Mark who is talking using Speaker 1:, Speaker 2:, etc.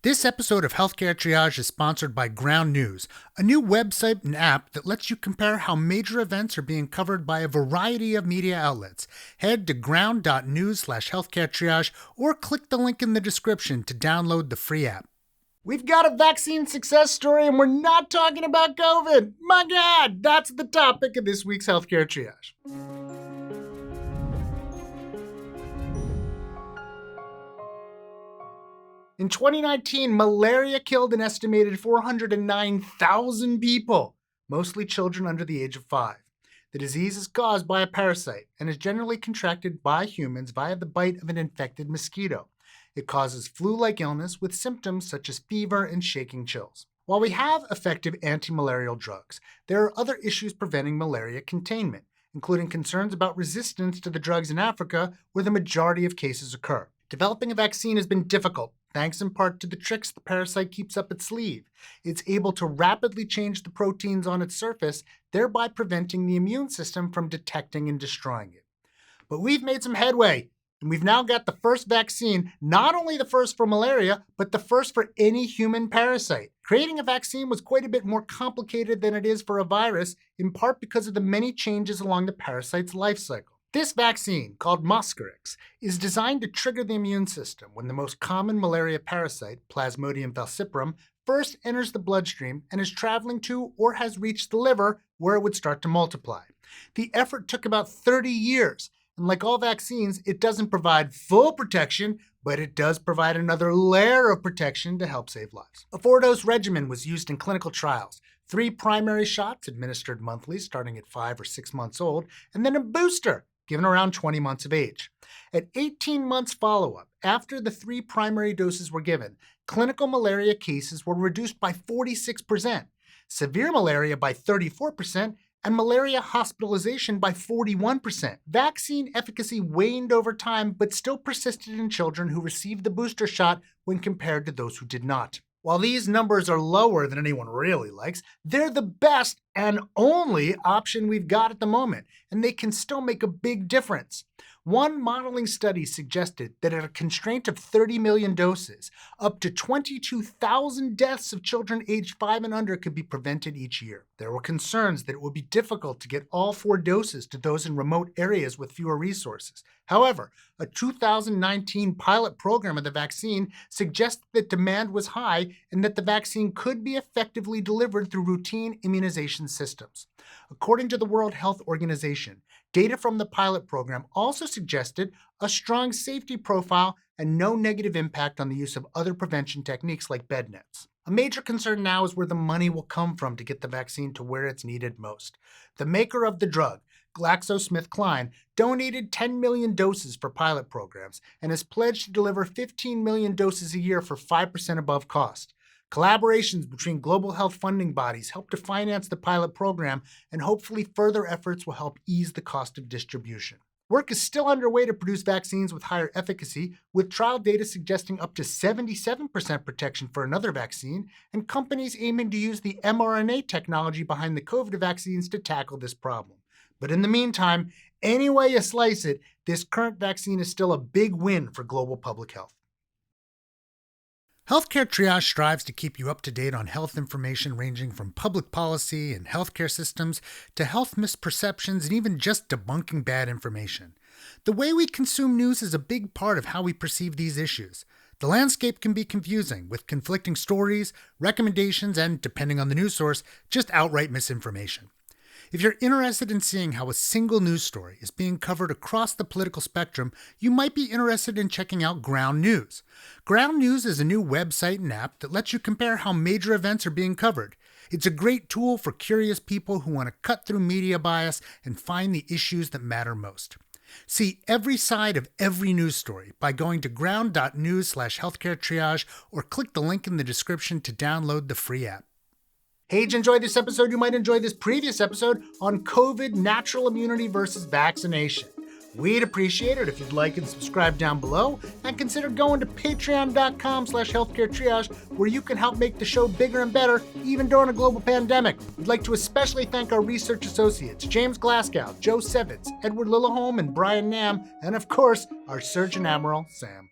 Speaker 1: This episode of Healthcare Triage is sponsored by Ground News, a new website and app that lets you compare how major events are being covered by a variety of media outlets. Head to ground.news/healthcaretriage or click the link in the description to download the free app.
Speaker 2: We've got a vaccine success story and we're not talking about COVID. My God, that's the topic of this week's Healthcare Triage. In 2019, malaria killed an estimated 409,000 people, mostly children under the age of 5. The disease is caused by a parasite and is generally contracted by humans via the bite of an infected mosquito. It causes flu-like illness with symptoms such as fever and shaking chills. While we have effective antimalarial drugs, there are other issues preventing malaria containment, including concerns about resistance to the drugs in Africa, where the majority of cases occur. Developing a vaccine has been difficult, thanks in part to the tricks the parasite keeps up its sleeve. It's able to rapidly change the proteins on its surface, thereby preventing the immune system from detecting and destroying it. But we've made some headway, and we've now got the first vaccine, not only the first for malaria, but the first for any human parasite. Creating a vaccine was quite a bit more complicated than it is for a virus, in part because of the many changes along the parasite's life cycle. This vaccine, called Mosquirix, is designed to trigger the immune system when the most common malaria parasite, plasmodium falciparum, first enters the bloodstream and is traveling to or has reached the liver, where it would start to multiply. The effort took about 30 years, and like all vaccines, it doesn't provide full protection, but it does provide another layer of protection to help save lives. A 4-dose regimen was used in clinical trials. 3 primary shots administered monthly starting at 5 or 6 months old, and then a booster given around 20 months of age. At 18 months follow-up, after the 3 primary doses were given, clinical malaria cases were reduced by 46%, severe malaria by 34%, and malaria hospitalization by 41%. Vaccine efficacy waned over time, but still persisted in children who received the booster shot when compared to those who did not. While these numbers are lower than anyone really likes, they're the best and only option we've got at the moment, and they can still make a big difference. One modeling study suggested that at a constraint of 30 million doses, up to 22,000 deaths of children aged 5 and under could be prevented each year. There were concerns that it would be difficult to get all 4 doses to those in remote areas with fewer resources. However, a 2019 pilot program of the vaccine suggested that demand was high and that the vaccine could be effectively delivered through routine immunization systems. According to the World Health Organization, data from the pilot program also suggested a strong safety profile and no negative impact on the use of other prevention techniques like bed nets. A major concern now is where the money will come from to get the vaccine to where it's needed most. The maker of the drug, GlaxoSmithKline, donated 10 million doses for pilot programs and has pledged to deliver 15 million doses a year for 5% above cost. Collaborations between global health funding bodies help to finance the pilot program, and hopefully further efforts will help ease the cost of distribution. Work is still underway to produce vaccines with higher efficacy, with trial data suggesting up to 77% protection for another vaccine, and companies aiming to use the mRNA technology behind the COVID vaccines to tackle this problem. But in the meantime, any way you slice it, this current vaccine is still a big win for global public health.
Speaker 1: Healthcare Triage strives to keep you up to date on health information ranging from public policy and healthcare systems to health misperceptions and even just debunking bad information. The way we consume news is a big part of how we perceive these issues. The landscape can be confusing, with conflicting stories, recommendations, and, depending on the news source, just outright misinformation. If you're interested in seeing how a single news story is being covered across the political spectrum, you might be interested in checking out Ground News. Ground News is a new website and app that lets you compare how major events are being covered. It's a great tool for curious people who want to cut through media bias and find the issues that matter most. See every side of every news story by going to ground.news/healthcaretriage or click the link in the description to download the free app.
Speaker 2: Hey, did you enjoy this episode? You might enjoy this previous episode on COVID natural immunity versus vaccination. We'd appreciate it if you'd like and subscribe down below, and consider going to patreon.com/healthcaretriage, where you can help make the show bigger and better even during a global pandemic. We'd like to especially thank our research associates, James Glasgow, Joe Sevitz, Edward Lilleholm, and Brian Nam, and of course, our Surgeon Admiral, Sam.